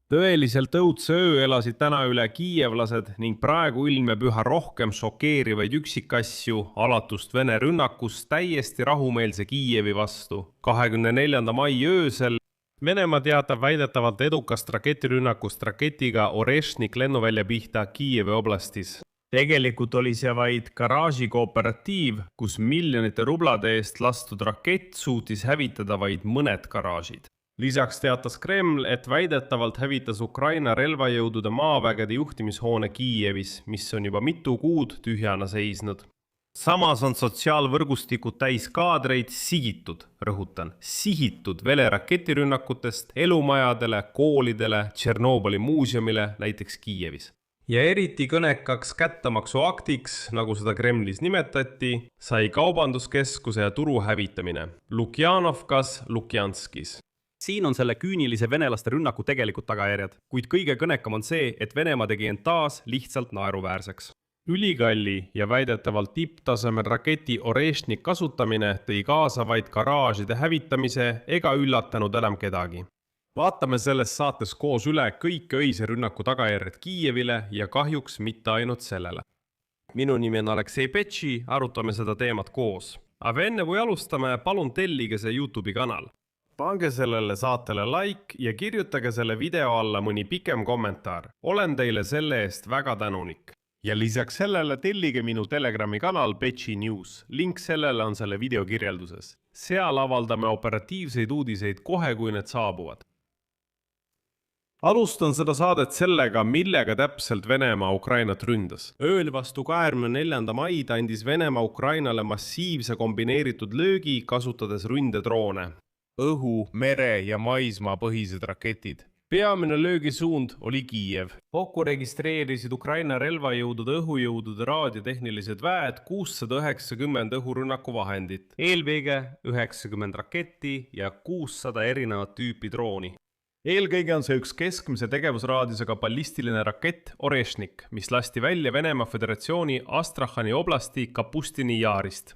Tõeliselt õudse öö elasid täna üle kiievlased ning praegu ilmeb üha rohkem šokeerivaid üksikasju alatust Vene rünnakust täiesti rahumeelse Kiievi vastu. 24. mai öösel Venemaa teatab väidetavalt edukast raketirünnakust raketiga Orešnik lennuvälja pihta Kiievi oblastis. Tegelikult oli see vaid garaažikooperatiiv, kus miljonite rublade eest lastud rakett suutis hävitada vaid mõned garaažid. Lisaks teatas Kreml, et väidetavalt hävitas Ukraina relvajõudude maavägede juhtimishoone Kiievis, mis on juba mitu kuud tühjana seisnud. Samas on sotsiaalvõrgustikud täis kaadreid sihitud, rõhutan, sihitud Vene raketirünnakutest elumajadele, koolidele, Tšernobõli muuseumile näiteks Kiievis. Ja eriti kõnekaks kättamaksuaktiks, nagu seda Kremlis nimetati, sai kaubanduskeskuse ja turu hävitamine Lukjanovkas, Lukjanskis. Siin on selle küünilise venelaste rünnaku tegelikud tagajärjed, kuid kõige kõnekam on see, et Venemaa tegi end taas lihtsalt naeruväärseks. Ülikalli ja väidetavalt tipptasemel raketi Orešnik kasutamine tõi kaasa vaid garaažide hävitamise ega üllatanud enam kedagi. Vaatame selles saates koos üle kõik öise rünnaku tagajärjed Kiievile ja kahjuks mitte ainult sellele. Minu nimi on Aleksei Petši, arutame seda teemat koos. Aga enne kui alustame, palun tellige see YouTube'i kanal. Pange sellele saatele like ja kirjutage selle video alla mõni pikem kommentaar. Olen teile selle eest väga tänulik. Ja lisaks sellele tellige minu Telegrami kanal Petši News. Link sellele on selle video kirjelduses. Seal avaldame operatiivseid uudiseid kohe, kui need saabuvad. Alustan seda saadet sellega, millega täpselt Venemaa Ukrainat ründas. Ööl vastu 24. maid andis Venemaa Ukrainale massiivse kombineeritud löögi, kasutades ründedroone. Õhu, mere ja maismaa põhised raketid. Peamine löögisuund oli Kiiev. Kokku registreerisid Ukraina relvajõudude õhujõudude raadiotehnilised väed 690 õhurünnaku vahendit, eelkõige 90 raketti ja 600 erinevat tüüpi drooni. Eelkõige on see üks keskmise tegevusraadiusega ballistiline rakett Orešnik, mis lasti välja Venemaa Föderatsiooni Astrahani oblasti Kapustini jaarist.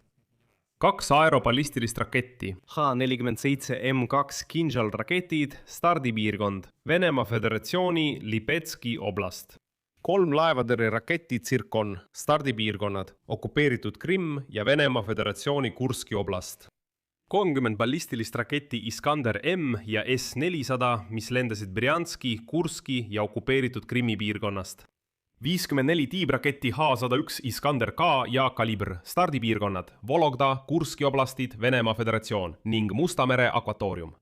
2 aeroballistilist raketti, H-47 M2 Kinžal raketid, stardipiirkond, Venemaa Föderatsiooni Lipetski oblast. 3 laevatõrje raketi Tsirkon, stardipiirkonnad, okupeeritud Krimm ja Venemaa Föderatsiooni Kurski oblast. 30 ballistilist raketi Iskander M ja S-400, mis lendasid Brjanski, Kurski ja okupeeritud Krimmi piirkonnast. 54 tiibraketi H-101 Iskander K ja Kalibr, stardipiirkonnad, Vologda, Kurski oblastid, Venemaa Föderatsioon ning Musta mere akvatoorium.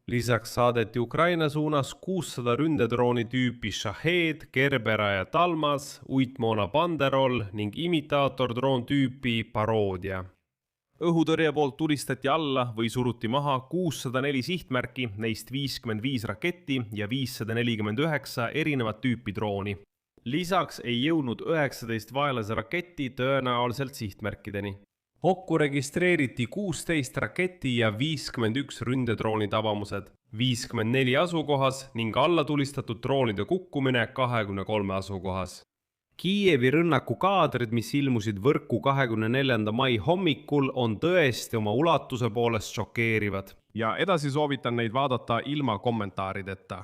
Lisaks saadeti Ukraina suunas 600 ründedrooni tüüpi Shahed, Kerbera ja Talmas, uitmoona Banderol ning imitaator-droon tüüpi Parodia. Õhutõrje poolt tulistati alla või suruti maha 604 sihtmärki, neist 55 raketti ja 549 erinevat tüüpi drooni. Lisaks ei jõudnud 19 vaenlase raketti tõenäoliselt sihtmärkideni. Kokku registreeriti 16 raketti ja 51 ründedrooni tabamused, 54 asukohas ning alla tulistatud droonide kukkumine 23 asukohas. Kiievi rünnaku kaadrid, mis ilmusid võrku 24. mai hommikul, on tõesti oma ulatuse poolest šokeerivad. Ja edasi soovitan neid vaadata ilma kommentaarideta.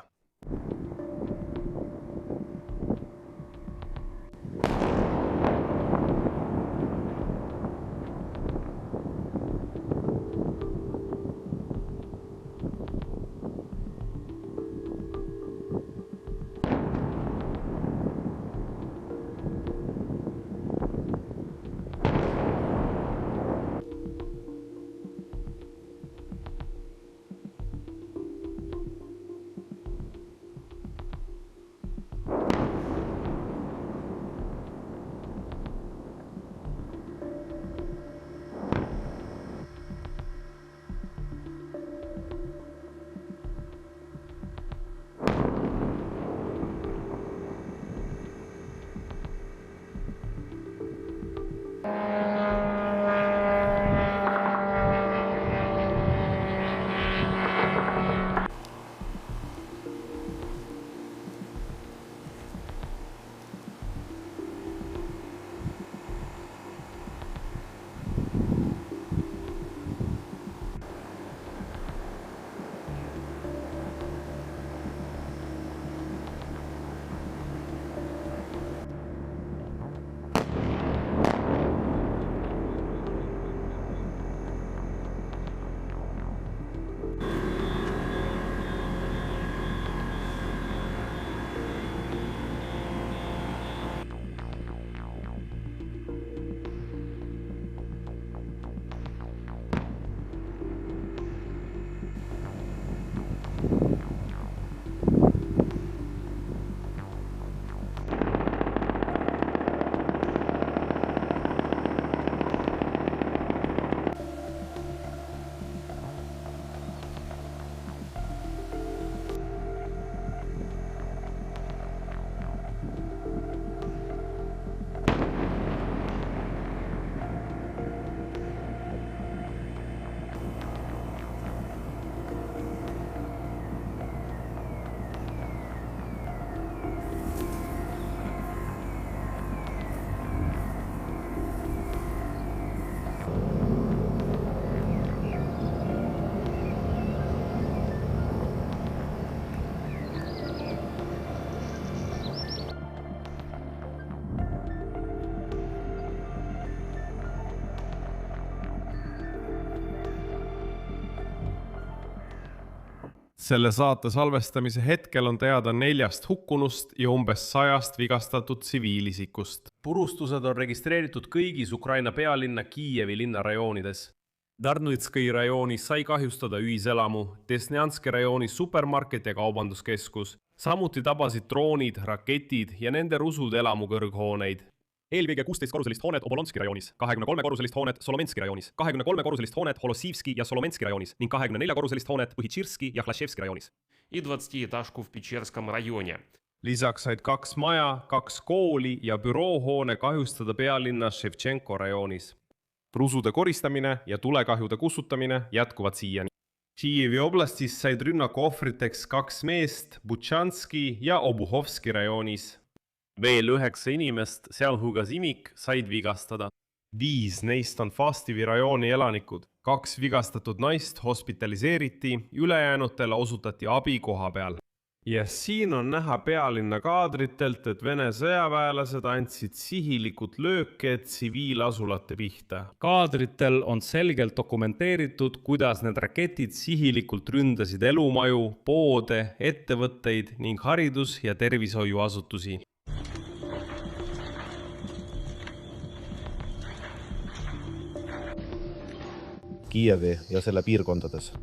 Selle saate salvestamise hetkel on teada 4 hukkunust ja umbes 100 vigastatud tsiviilisikust. Purustused on registreeritud kõigis Ukraina pealinna Kiievi linnarajoonides. Darnõtskõi rajoonis sai kahjustada ühiselamu, Desnjanski rajoonis supermarket ja kaubanduskeskus. Samuti tabasid droonid, raketid ja nende rusud elamu kõrghooneid. Eelkõige 16-korruselist hoonet Obolonski rajoonis, 23-korruselist hoonet Solomenski rajoonis, 23-korruselist hoonet Holossivski ja Solomenski rajoonis ning 24-korruselist hoonet Põhitširski ja Hlasevski rajoonis. И 20-этажку в Печерском районе. Lisaks said 2 maja, 2 kooli ja büroohoone kahjustada pealinna Ševtšenko rajoonis. Rusude koristamine ja tulekahjude kustutamine jätkuvad siiani. Kiievi oblastis said rünnaku ohvriteks 2 meest Butšanski ja Obuhovski rajoonis. Veel 9 inimest, sealhulgas imik, said vigastada. 5 neist on Fastivi rajooni elanikud. 2 vigastatud naist hospitaliseeriti, ülejäänutele osutati abi koha peal. Ja siin on näha pealinna kaadritelt, et Vene sõjaväelased andsid sihilikud lööke tsiviilasulate pihta. Kaadritel on selgelt dokumenteeritud, kuidas need raketid sihilikult ründasid elumaju, poode, ettevõtteid ning haridus- ja tervishoiuasutusi. Kiievi ja selle piirkondades.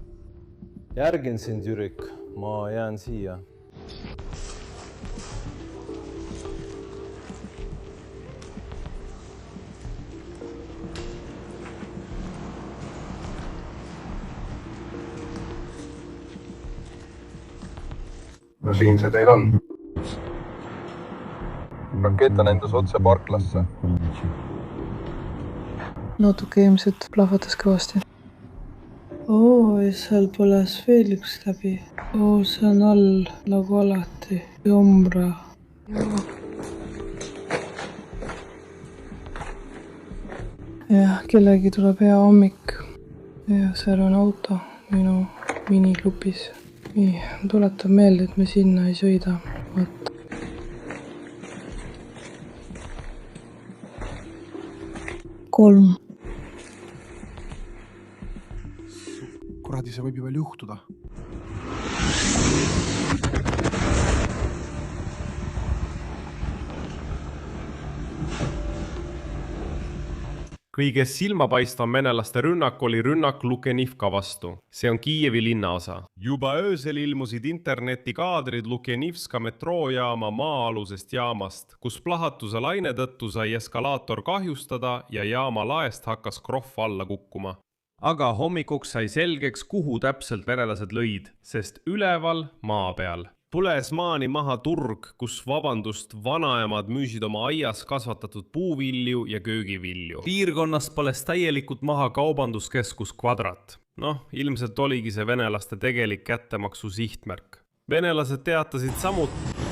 Järgin sind, Jürik. Ma jään siia. No siin see teil on. Rakett on endas otse parklasse. Natuke ilmselt plahvatas kõvasti. Ja seal põles veel üks läbi. See on all nagu alati. Jombra. Kellegi tuleb hea hommik. Ja seal on auto minu miniklubis. Tuletab meelde, et me sinna ei sõida. Võt. Kolm. Kuradi, see võib ju veel juhtuda. Kõige silmapaistvam venelaste rünnak oli rünnak Lukenivka vastu. See on Kiievi linnaosa. Juba öösel ilmusid internetikaadrid Lukenivska metroojaama maa-alusest jaamast, kus plahatuse laine tõttu sai eskalaator kahjustada ja jaama laest hakkas krohv alla kukkuma. Aga hommikuks sai selgeks, kuhu täpselt venelased lõid, sest üleval maa peal põles maani maha turg, kus vanaemad müüsid oma aias kasvatatud puuvilju ja köögivilju. Piirkonnast põles täielikult maha kaubanduskeskus Kvadrat. Ilmselt oligi see venelaste tegelik kättemaksu sihtmärk. Venelased teatasid samuti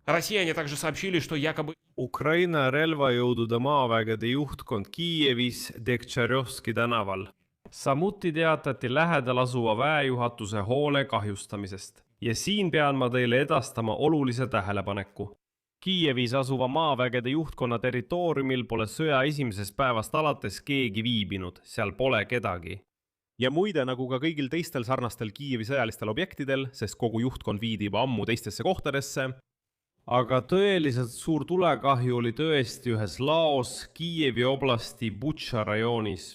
Россияне также сообщили, что якобы Ukraina relvajõudude maavägede juhtkond Kiievis Dekhtšarjovski tänaval. Samuti teatati lähedal asuva väejuhatuse hoone kahjustamisest. ja siin pean ma teile edastama olulise tähelepaneku. Kiievis asuva maavägede juhtkonna territooriumil pole sõja esimesest päevast alates keegi viibinud, seal pole kedagi. Ja muide, nagu ka kõigil teistel sarnastel Kiievi sõjalistel objektidel, sest kogu juhtkond viidi juba ammu teistesse kohtadesse, aga tõeliselt suur tulekahju oli tõesti ühes laos Kiievi oblasti Butša rajoonis.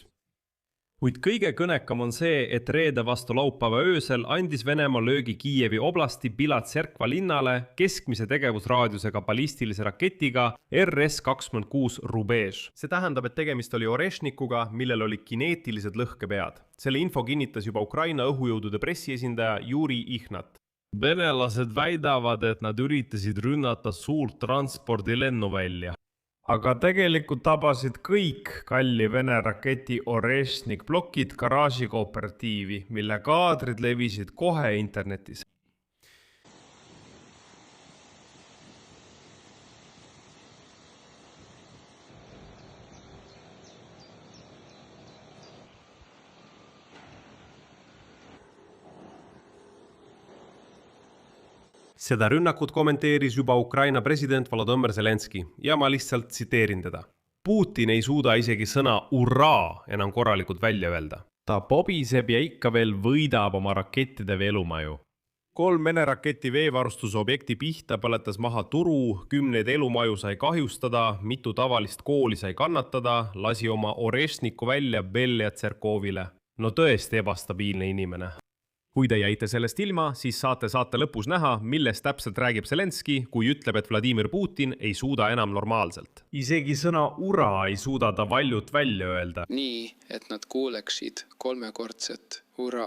Kuid kõige kõnekam on see, et reede vastu laupäeva öösel andis Venemaa löögi Kiievi oblasti Bilatserkva linnale keskmise tegevusraadiusega ballistilise raketiga RS-26 Rubež. See tähendab, et tegemist oli Orešnikuga, millel olid kineetilised lõhkepead. Selle info kinnitas juba Ukraina õhujõudude pressiesindaja Juri Ihnat. Venelased väidavad, et nad üritasid rünnata suurt transpordilennuvälja. Aga tegelikult tabasid kõik kalli Vene raketi Orešnik plokid garaaži kooperatiivi, mille kaadrid levisid kohe internetis. Seda rünnakut kommenteeris juba Ukraina president Volodõmõr Zelenski ja ma lihtsalt tsiteerin teda. Putin ei suuda isegi sõna uraa enam korralikult välja öelda. Ta pobiseb ja ikka veel võidab oma rakettide veelumaju. 3 Vene raketi veevarustuse objekti pihta põletas maha turu, 10 elumaju sai kahjustada, mitu tavalist kooli sai kannatada, lasi oma Orešniku välja Belja-Tserkovile. No tõesti ebastabiilne inimene. Kui te jäite sellest ilma, siis saate lõpus näha, millest täpselt räägib Zelenski, kui ütleb, et Vladimir Putin ei suuda enam normaalselt. Isegi sõna ura ei suuda ta valjut välja öelda. Nii, et nad kuuleksid 3-kordset ura.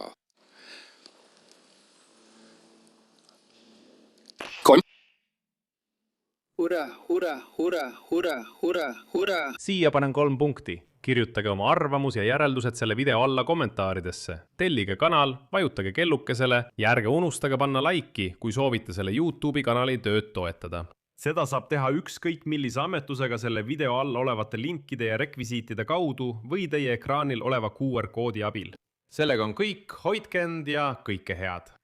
Ura, ura, ura, ura, ura, ura. Siia panen 3 punkti. Kirjutage oma arvamus ja järeldused selle video alla kommentaaridesse. Tellige kanal, vajutage kellukesele ja ärge unustage panna laiki, kui soovite selle YouTube'i kanali tööd toetada. Seda saab teha ükskõik millise ametusega selle video all olevate linkide ja rekvisiitide kaudu või teie ekraanil oleva QR-koodi abil. Sellega on kõik, hoidke end ja kõike head!